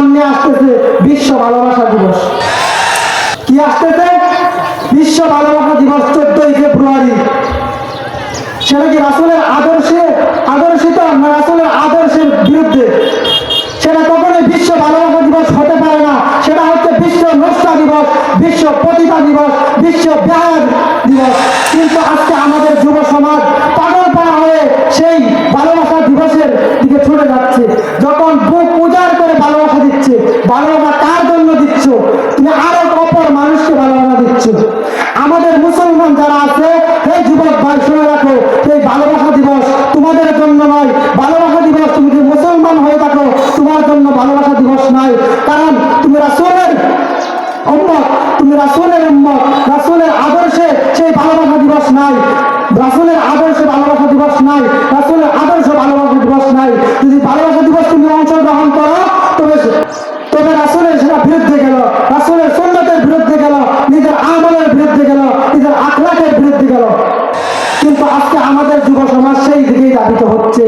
সামনে আসতেছে বিশ্ব ভালোবাসা দিবস। কি আসতেছে? বিশ্ব ভালোবাসা দিবস 14ই ফেব্রুয়ারি। সেটা কি রাসূলের আদর্শিত না রাসূলের আদর্শের বিরুদ্ধে? সেটা কখনোই বিশ্ব ভালোবাসা দিবস হতে পারে না। সেটা হচ্ছে বিশ্ব নষ্টা দিবস, বিশ্ব পতিতা দিবস, বিশ্ব ব্যায়াম দিবস। কিন্তু আজকে আমাদের যুব সমাজ পাগল পাড়া হয়ে সেই ভালোবাসা দিবসের দিকে ছুটে যাচ্ছে। যখন বুক উজাড় করে ভালোবাসা দিচ্ছে, ভালোবাসা কার জন্য দিচ্ছ? তুমি আরো অপর মানুষকে ভালোবাসা দিচ্ছ। আমাদের মুসলমান যারা আছে, এই যুবক ভাই শুনে রাখো, এই ভালোবাসা দিবস তোমাদের জন্য নয়। ভালোবাসা দিবস তুমি যদি মুসলমান হয়ে থাকো, তোমার জন্য ভালোবাসা দিবস নয়। কারণ তুমি রাসূলের উম্মত, তুমি রাসূলের উম্মত, রাসূলের আদর্শে সেই ভালোবাসা দিবস নাই। রাসূলের আদর্শে ভালোবাসা দিবস নাই, রাসূলের আদর্শে ভালোবাসা দিবস নাই। যদি ভালোবাসা দিবস তুমি অংশগ্রহণ করো, তবে রাসূলের সেটা বিরুদ্ধে গেল, রাসূলের সুন্নতের বিরুদ্ধে গেল, নিজের আমলের বিরুদ্ধে গেল, নিজের আখলাকের বিরুদ্ধে গেল। কিন্তু আজকে আমাদের যুব সমাজ সেই দিকেই ধাবিত হচ্ছে।